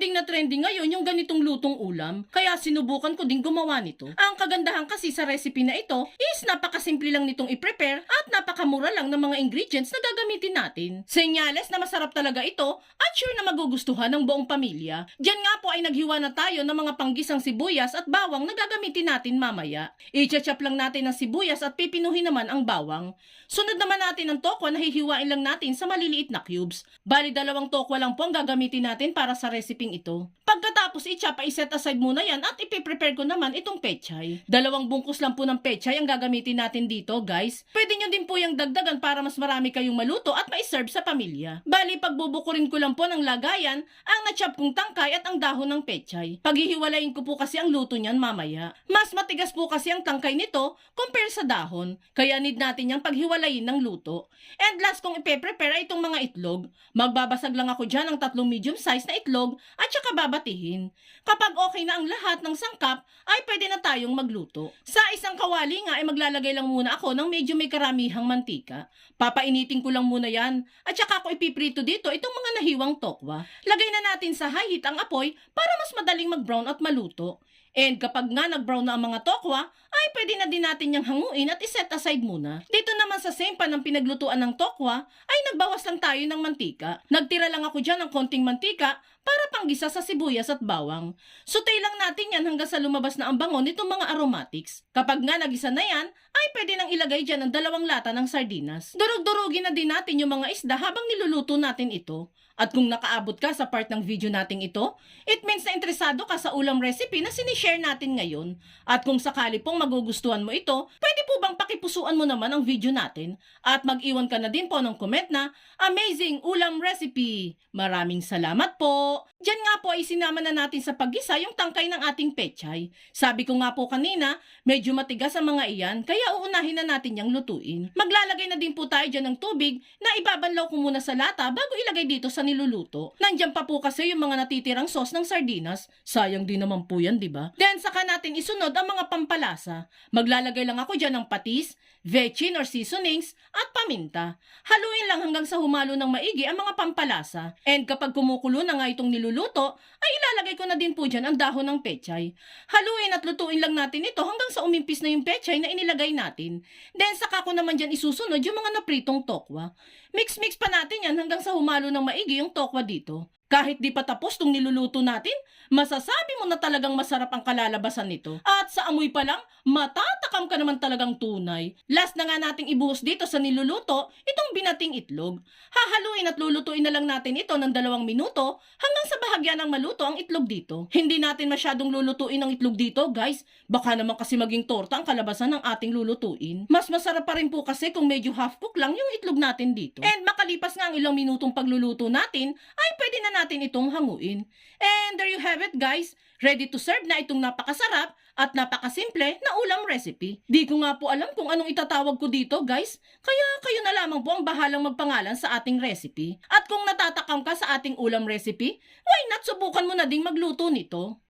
na trending ngayon yung ganitong lutong ulam, kaya sinubukan ko ding gumawa nito. Ang kagandahan kasi sa recipe na ito is napakasimple lang nitong i-prepare at napakamura lang ng mga ingredients na gagamitin natin. Senyales na masarap talaga ito at sure na magugustuhan ng buong pamilya. Diyan nga po ay naghiwa na tayo ng mga panggisang sibuyas at bawang na gagamitin natin mamaya. I-chop lang natin ang sibuyas at pipinuhin naman ang bawang. Sunod naman natin ang tokwa na hihiwain lang natin sa maliliit na cubes. Bali 2 tokwa lang po ang gagamitin natin para sa reseping ito. Pagkatapos i-chop ay set aside muna yan at ipiprepare ko naman itong pechay. 2 bungkus lang po ng pechay ang gagamitin natin dito guys. Pwede nyo din po yung dagdagan para mas marami kayong maluto at ma-serve sa pamilya. Bali pagbubukurin ko lang po ng lagayan ang na-chop kong tangkay at ang dahon ng pechay. Paghihiwalayin ko po kasi ang luto niyan mamaya. Mas matigas po kasi ang tangkay nito compare sa dahon. Kaya need natin yung paghiwalayin ng luto. And last kong ipe-prepare ay itong mga itlog. Magbabasag lang ako dyan ng 3 medium size na itlog at saka babatihin. Kapag okay na ang lahat ng sangkap, ay pwede na tayong magluto. Sa isang kawali nga ay maglalagay lang muna ako ng medyo may karamihang mantika. Papainitin ko lang muna yan. At saka ako ipiprito dito itong mga nahiwang tokwa. Lagay na natin sa high heat ang apoy para mas madaling mag-brown at maluto. And kapag nga nag-brown na ang mga tokwa, ay pwede na din natin yung hanguin at iset aside muna. Dito naman sa same pan ng pinaglutuan ng tokwa, ay nagbawas lang tayo ng mantika. Nagtira lang ako dyan ng konting mantika para panggisa sa sibuyas at bawang. Sutay lang natin yan hanggang sa lumabas na ang bango nitong mga aromatics. Kapag nga nagisa na yan, ay pwede nang ilagay dyan ang 2 lata ng sardinas. Durug-durugin na din natin yung mga isda habang niluluto natin ito. At kung nakaabot ka sa part ng video nating ito, it means na interesado ka sa ulam recipe na sinishare natin ngayon. At kung sakali pong magugustuhan mo ito, pwede po bang pakipusuan mo naman ang video natin? At mag-iwan ka na din po ng comment na, amazing ulam recipe! Maraming salamat po! Diyan nga po ay sinama na natin sa paggisa yung tangkay ng ating pechay. Sabi ko nga po kanina, medyo matigas ang mga iyan, kaya uunahin na natin yung lutuin. Maglalagay na din po tayo dyan ng tubig na ibabanlaw ko muna sa lata bago ilagay dito sa niluluto. Nandiyan pa po kasi yung mga natitirang sauce ng sardinas. Sayang din naman po yan, di ba? Then saka natin isunod ang mga pampalasa. Maglalagay lang ako dyan ng patis, vetchin or seasonings at paminta. Haluin lang hanggang sa humalo ng maigi ang mga pampalasa. And kapag kumukulo na nga itong niluluto, ay ilalagay ko na din po dyan ang dahon ng pechay. Haluin at lutuin lang natin ito hanggang sa umimpis na yung pechay na inilagay natin. Then saka ko naman dyan isusunod yung mga napritong tokwa. Mix-mix pa natin yan hanggang sa humalo ng maigi yung tokwa dito. Kahit di pa tapos tong niluluto natin, masasabi mo na talagang masarap ang kalalabasan nito. At sa amoy pa lang, matatakam ka naman talagang tunay. Last na nga nating ibuhos dito sa niluluto, itong binating itlog. Hahaluin at lulutuin na lang natin ito ng 2 minuto hanggang sa bahagya ng maluto ang itlog dito. Hindi natin masyadong lulutuin ang itlog dito, guys. Baka naman kasi maging torta ang kalabasan ng ating lulutuin. Mas masarap pa rin po kasi kung medyo half cook lang yung itlog natin dito. And makalipas nga ang ilang minutong pagluluto natin, ay pwede na natin itong hanguin. And there you have it guys, ready to serve na itong napakasarap at napakasimple na ulam recipe. Di ko nga po alam kung anong itatawag ko dito guys, kaya kayo na lamang po ang bahalang magpangalan sa ating recipe. At kung natatakam ka sa ating ulam recipe, why not subukan mo na ding magluto nito?